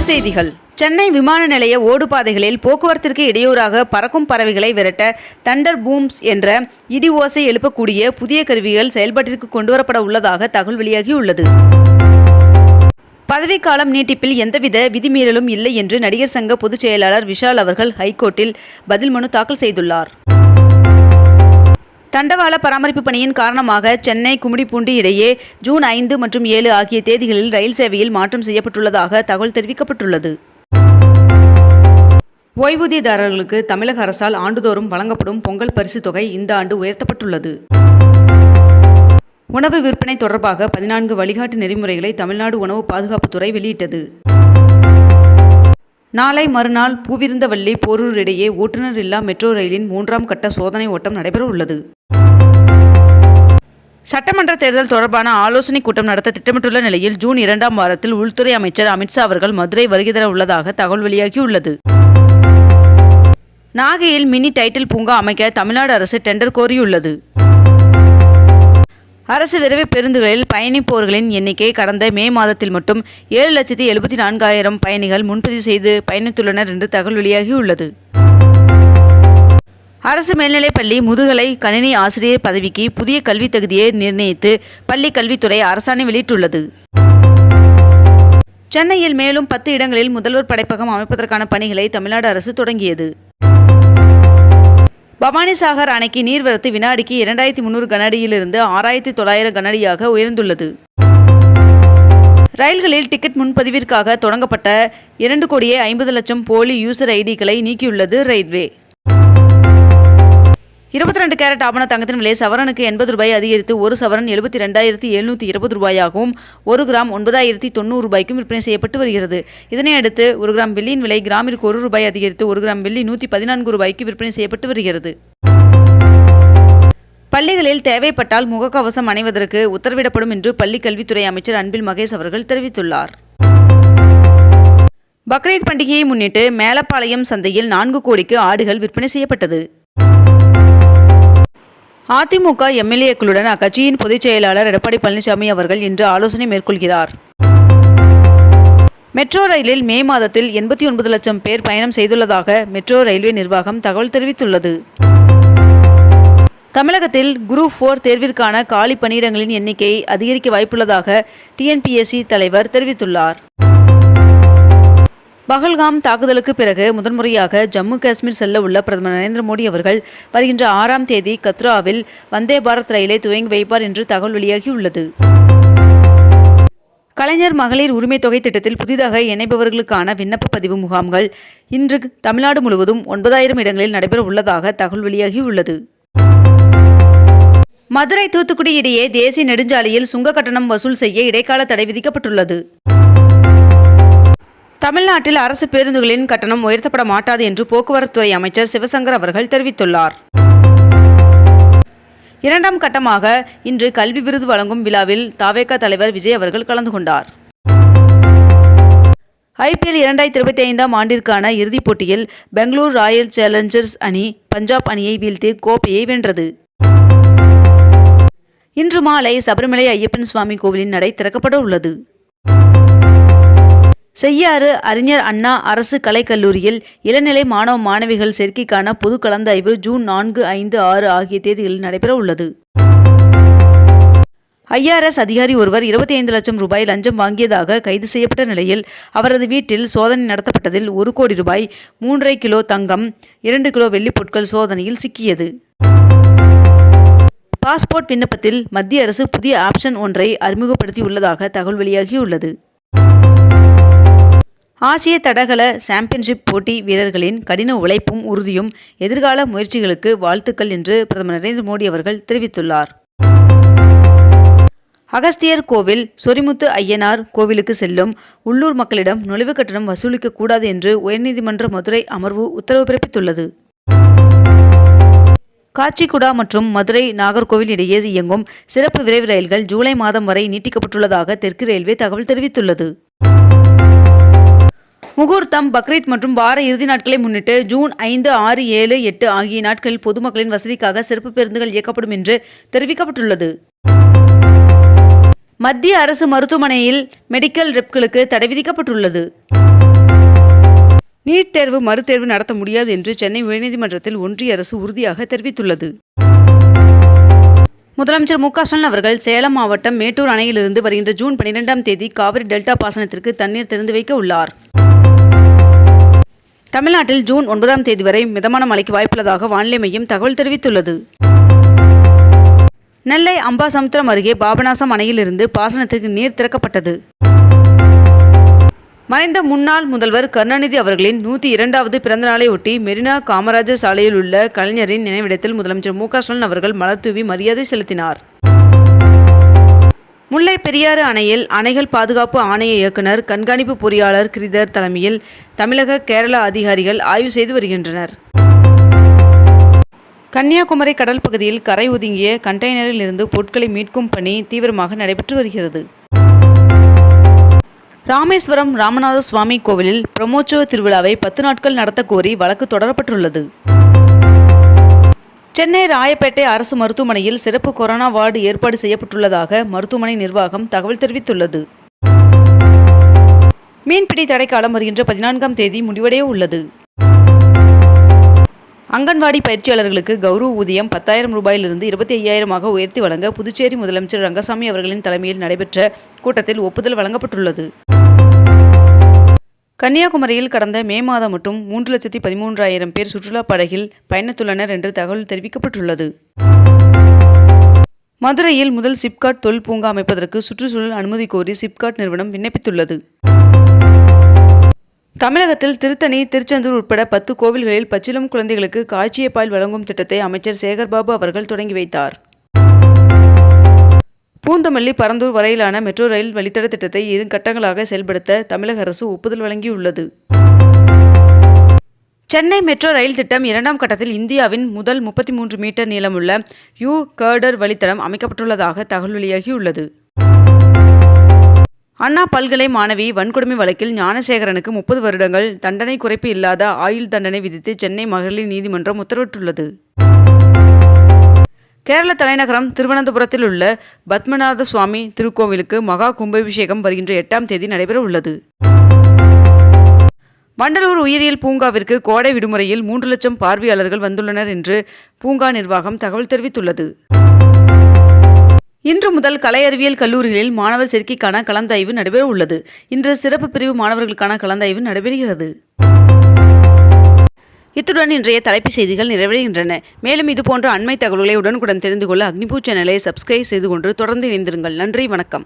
செய்திகள். சென்னை விமான நிலைய ஓடுபாதைகளில் போக்குவரத்திற்கு இடையூறாக பறக்கும் பறவைகளை விரட்ட தண்டர் பூம்ஸ் என்ற இடி ஓசை எழுப்பக்கூடிய புதிய கருவிகள் செயல்பாட்டிற்கு கொண்டுவரப்பட உள்ளதாக தகவல் வெளியாகியுள்ளது. பதவிக்காலம் நீட்டிப்பில் எந்தவித விதிமீறலும் இல்லை என்று நடிகர் சங்க பொதுச் செயலாளர் விஷால் அவர்கள் ஹைகோர்ட்டில் பதில் மனு தாக்கல் செய்துள்ளார். தண்டவாள பராமரிப்பு பணியின் காரணமாக சென்னை கும்மிடிப்பூண்டி இடையே ஜூன் 5 மற்றும் 7 ஆகிய தேதிகளில் ரயில் சேவையில் மாற்றம் செய்யப்பட்டுள்ளதாக தகவல் தெரிவிக்கப்பட்டுள்ளது. ஓய்வூதியதாரர்களுக்கு தமிழக அரசால் ஆண்டுதோறும் வழங்கப்படும் பொங்கல் பரிசு தொகை இந்த ஆண்டு உயர்த்தப்பட்டுள்ளது. உணவு விற்பனை தொடர்பாக 14 வழிகாட்டு நெறிமுறைகளை தமிழ்நாடு உணவு பாதுகாப்புத்துறை வெளியிட்டது. நாளை மறுநாள் பூவிருந்தவல்லி போரூர் இடையே ஓட்டுநர் இல்லா மெட்ரோ ரயிலின் 3ஆம் கட்ட சோதனை ஓட்டம் நடைபெற உள்ளது. சட்டமன்ற தேர்தல் தொடர்பான ஆலோசனைக் கூட்டம் நடத்த திட்டமிட்டுள்ள நிலையில் ஜூன் 2ஆம் வாரத்தில் உள்துறை அமைச்சர் அமித்ஷா அவர்கள் மதுரை வருகை தர உள்ளதாக தகவல் வெளியாகியுள்ளது. நாகையில் மினி டைட்டில் பூங்கா அமைக்க தமிழ்நாடு அரசு டெண்டர் கோரியுள்ளது. அரசு விரைவு பேருந்துகளில் பயணிப்போர்களின் எண்ணிக்கை கடந்த மே மாதத்தில் மட்டும் 7,74,000 பயணிகள் முன்பதிவு செய்து பயணித்துள்ளனர் என்று தகவல் வெளியாகியுள்ளது. அரசு மேல்நிலைப்பள்ளி முதுகலை கணினி ஆசிரியர் பதவிக்கு புதிய கல்வி தகுதியை நிர்ணயித்து பள்ளி கல்வித்துறை அரசாணை வெளியிட்டுள்ளது. சென்னையில் மேலும் 10 இடங்களில் முதல்வர் படைப்பகம் அமைப்பதற்கான பணிகளை தமிழ்நாடு அரசு தொடங்கியது. பவானிசாகர் அணைக்கு நீர்வரத்து வினாடிக்கு 2300 கனஅடியிலிருந்து 6900 கனஅடியாக உயர்ந்துள்ளது. ரயில்களில் டிக்கெட் முன்பதிவிற்காக தொடங்கப்பட்ட 2,50,00,000 போலி யூசர் ஐடிகளை நீக்கியுள்ளது ரயில்வே. 22 கேரட் ஆபண தங்கத்தின் விலை சவரனுக்கு 80 ரூபாய் அதிகரித்து ஒரு சவரன் 72,720 ரூபாயாகவும் 1 கிராம் 9,090 ரூபாய்க்கும் விற்பனை செய்யப்பட்டு வருகிறது. இதனையடுத்து 1 கிராம் வெள்ளியின் விலை கிராமிற்கு 1 ரூபாய் அதிகரித்து 1 கிராம் வெள்ளி 114 ரூபாய்க்கு விற்பனை செய்யப்பட்டு வருகிறது. பள்ளிகளில் தேவைப்பட்டால் முகக்கவசம் அணிவதற்கு உத்தரவிடப்படும் என்று பள்ளி கல்வித்துறை அமைச்சர் அன்பில் மகேஷ் அவர்கள் தெரிவித்துள்ளார். பக்ரீத் பண்டிகையை முன்னிட்டு மேலப்பாளையம் சந்தையில் 4 கோடிக்கு ஆடுகள் விற்பனை செய்யப்பட்டது. அதிமுக எம்எல்ஏக்களுடன் அக்கட்சியின் பொதுச் செயலாளர் எடப்பாடி பழனிசாமி அவர்கள் இன்று ஆலோசனை மேற்கொள்கிறார். மெட்ரோ ரயிலில் மே மாதத்தில் 89 லட்சம் பேர் பயணம் செய்துள்ளதாக மெட்ரோ ரயில்வே நிர்வாகம் தகவல் தெரிவித்துள்ளது. தமிழகத்தில் குரூப் 4 தேர்விற்கான காலி பணியிடங்களின் எண்ணிக்கை அதிகரிக்க வாய்ப்புள்ளதாக டிஎன்பிஎஸ்சி தலைவர் தெரிவித்துள்ளார். பகல்காம் தாக்குதலுக்கு பிறகு முதன்முறையாக ஜம்மு காஷ்மீர் செல்ல உள்ள பிரதமர் நரேந்திர மோடி அவர்கள் வருகின்ற 6ஆம் தேதி கத்ராவில் வந்தே பாரத் ரயிலை துவங்கி வைப்பார் என்று தகவல் வெளியாகியுள்ளது. கலைஞர் மகளிர் உரிமை தொகை திட்டத்தில் புதிதாக இணைப்பவர்களுக்கான விண்ணப்ப பதிவு முகாம்கள் இன்று தமிழ்நாடு முழுவதும் 9,000 இடங்களில் நடைபெற உள்ளதாக தகவல் வெளியாகியுள்ளது. மதுரை தூத்துக்குடி இடையே தேசிய நெடுஞ்சாலையில் சுங்க கட்டணம் வசூல் செய்ய இடைக்கால தடை விதிக்கப்பட்டுள்ளது. தமிழ்நாட்டில் அரசு பேருந்துகளின் கட்டணம் உயர்த்தப்பட மாட்டாது என்று போக்குவரத்துறை அமைச்சர் சிவசங்கர் அவர்கள் தெரிவித்துள்ளார். 2ஆம் கட்டமாக இன்று கல்வி விருது வழங்கும் விழாவில் தவேக தலைவர் விஜய் அவர்கள் கலந்து கொண்டார். IPL 2025ஆம் ஆண்டிற்கான இறுதிப் போட்டியில் பெங்களூர் ராயல் சேலஞ்சர்ஸ் அணி பஞ்சாப் அணியை வீழ்த்தி கோப்பையை வென்றது. இன்று மாலை சபரிமலை ஐயப்பன் சுவாமி கோவிலின் நடை திறக்கப்பட உள்ளது. செய்யாறு அறிஞர் அண்ணா அரசு கலைக்கல்லூரியில் இளநிலை மாணவ மாணவிகள் சேர்க்கைக்கான பொது கலந்தாய்வு ஜூன் 4, 5, 6 ஆகிய தேதிகளில் நடைபெற உள்ளது. IRS அதிகாரி ஒருவர் 25 லட்சம் ரூபாய் லஞ்சம் வாங்கியதாக கைது செய்யப்பட்ட நிலையில் அவரது வீட்டில் சோதனை நடத்தப்பட்டதில் 1 கோடி ரூபாய் 3.5 கிலோ தங்கம் 2 கிலோ வெள்ளி பொருட்கள் சோதனையில் சிக்கியது. பாஸ்போர்ட் விண்ணப்பத்தில் மத்திய அரசு புதிய ஆப்ஷன் ஒன்றை அறிமுகப்படுத்தியுள்ளதாக தகவல் வெளியாகியுள்ளது. ஆசிய தடகள சாம்பியன்ஷிப் போட்டி வீரர்களின் கடின உழைப்பும் உறுதியும் எதிர்கால முயற்சிகளுக்கு வாழ்த்துக்கள் என்று பிரதமர் நரேந்திர மோடி அவர்கள் தெரிவித்துள்ளார். அகஸ்தியர் கோவில் சொரிமுத்து ஐயனார் கோவிலுக்கு செல்லும் உள்ளூர் மக்களிடம் நுழைவு கட்டணம் வசூலிக்க கூடாது என்று உயர்நீதிமன்ற மதுரை அமர்வு உத்தரவு பிறப்பித்துள்ளது. காச்சிகுடா மற்றும் மதுரை நாகர்கோவில் இடையே இயங்கும் சிறப்பு விரைவு ரயில்கள் ஜூலை மாதம் வரை நீட்டிக்கப்பட்டுள்ளதாக தெற்கு ரயில்வே தகவல் தெரிவித்துள்ளது. முகூர்த்தம் பக்ரீத் மற்றும் வார இறுதி நாட்களை முன்னிட்டு ஜூன் 5, 6, 7, 8 ஆகிய நாட்களில் பொதுமக்களின் வசதிக்காக சிறப்பு பேருந்துகள் இயக்கப்படும் என்று தெரிவிக்கப்பட்டுள்ளது. மத்திய அரசு மருத்துவமனையில் மெடிக்கல் ரெப்களுக்கு தடை விதிக்கப்பட்டுள்ளது. நீட் தேர்வு மறுதேர்வு நடத்த முடியாது என்று சென்னை உயர்நீதிமன்றத்தில் ஒன்றிய அரசு உறுதியாக தெரிவித்துள்ளது. முதலமைச்சர் மு.க.ஸ்டாலின் அவர்கள் சேலம் மாவட்டம் மேட்டூர் அணையிலிருந்து வருகின்ற ஜூன் 12ஆம் தேதி காவிரி டெல்டா பாசனத்திற்கு தண்ணீர் திறந்து வைக்க உள்ளார். தமிழ்நாட்டில் ஜூன் 9ஆம் தேதி வரை மிதமான மழைக்கு வாய்ப்புள்ளதாக வானிலை மையம் தகவல் தெரிவித்துள்ளது. நெல்லை அம்பாசமுத்திரம் அருகே பாபநாசம் அணையிலிருந்து பாசனத்திற்கு நீர் திறக்கப்பட்டது. மறைந்த முன்னாள் முதல்வர் கருணாநிதி அவர்களின் 102வது பிறந்தநாளை ஒட்டி மெரினா காமராஜர் சாலையில் உள்ள கலைஞரின் நினைவிடத்தில் முதலமைச்சர் மு.க.ஸ்டாலின் அவர்கள் மலர்தூவி மரியாதை செலுத்தினார். முல்லை பெரியாறு அணையில் அணைகள் பாதுகாப்பு ஆணைய இயக்குநர் கண்காணிப்பு பொறியாளர் கிரிதர் தலைமையில் தமிழக கேரள அதிகாரிகள் ஆய்வு செய்து வருகின்றனர். கன்னியாகுமரி கடல் பகுதியில் கரை ஒதுங்கிய கண்டெய்னரில் இருந்து பொருட்களை மீட்கும் பணி தீவிரமாக நடைபெற்று வருகிறது. ராமேஸ்வரம் ராமநாத சுவாமி கோவிலில் பிரம்மோற்சவ திருவிழாவை 10 நாட்கள் நடத்த கோரி வழக்கு தொடரப்பட்டுள்ளது. சென்னை ராயப்பேட்டை அரசு மருத்துவமனையில் சிறப்பு கொரோனா வார்டு ஏற்பாடு செய்யப்பட்டுள்ளதாக மருத்துவமனை நிர்வாகம் தகவல் தெரிவித்துள்ளது. மீன்பிடி தடைக்காலம் வருகின்ற 14ஆம் தேதி முடிவடைய உள்ளது. அங்கன்வாடி பயிற்சியாளர்களுக்கு கௌரவ ஊதியம் 10,000 ரூபாயிலிருந்து 25,000 உயர்த்தி வழங்க புதுச்சேரி முதலமைச்சர் ரங்கசாமி அவர்களின் தலைமையில் நடைபெற்ற கூட்டத்தில் ஒப்புதல் வழங்கப்பட்டுள்ளது. கன்னியாகுமரியில் கடந்த மே மாதம் மட்டும் 3,13,000 பேர் சுற்றுலா படகில் பயணித்துள்ளனர் என்று தகவல் தெரிவிக்கப்பட்டுள்ளது. மதுரையில் முதல் சிப்காட் தொழில் பூங்கா அமைப்பதற்கு சுற்றுச்சூழல் அனுமதி கோரி சிப்காட் நிறுவனம் விண்ணப்பித்துள்ளது. தமிழகத்தில் திருத்தணி, திருச்செந்தூர் உட்பட 10 கோவில்களில் பச்சிளம் குழந்தைகளுக்கு காய்ச்சிய பால் வழங்கும் திட்டத்தை அமைச்சர் சேகர்பாபு அவர்கள் தொடங்கி வைத்தார். பூந்தமல்லி, பரந்தூர் வரையிலான மெட்ரோ ரயில் வழித்தட திட்டத்தை 2 கட்டங்களாக செயல்படுத்த தமிழக அரசு ஒப்புதல் வழங்கியுள்ளது. சென்னை மெட்ரோ ரயில் திட்டம் 2ஆம் கட்டத்தில் இந்தியாவின் முதல் 33 மீட்டர் நீளமுள்ள யூ கர்டர் வழித்தடம் அமைக்கப்பட்டுள்ளதாக தகவல் வெளியாகியுள்ளது. அண்ணா பல்கலை மாணவி வன்கொடுமை வழக்கில் ஞானசேகரனுக்கு 30 வருடங்கள் தண்டனை குறைப்பு இல்லாத ஆயுள் தண்டனை விதித்து சென்னை மகளிர் நீதிமன்றம் உத்தரவிட்டுள்ளது. கேரள தலைநகரம் திருவனந்தபுரத்தில் உள்ள பத்மநாத சுவாமி திருக்கோவிலுக்கு மகா கும்பாபிஷேகம் வருகின்ற 8ஆம் தேதி நடைபெற உள்ளது. வண்டலூர் உயிரியல் பூங்காவிற்கு கோடை விடுமுறையில் 3 லட்சம் பார்வையாளர்கள் வந்துள்ளனர் என்று பூங்கா நிர்வாகம் தகவல் தெரிவித்துள்ளது. இன்று முதல் கலை அறிவியல் கல்லூரிகளில் மாணவர் சேர்க்கைக்கான கலந்தாய்வு நடைபெற உள்ளது. இன்று சிறப்பு பிரிவு மாணவர்களுக்கான கலந்தாய்வு நடைபெறுகிறது. இத்துடன் இன்றைய தலைப்புச் செய்திகள் நிறைவடைகின்றன. மேலும் இதுபோன்ற அண்மை தகவல்களை உடனுக்குடன் தெரிந்து கொள்ள அக்னிபூ சேனலை சப்ஸ்கிரைப் செய்து கொண்டு தொடர்ந்து இணைந்திருங்கள். நன்றி, வணக்கம்.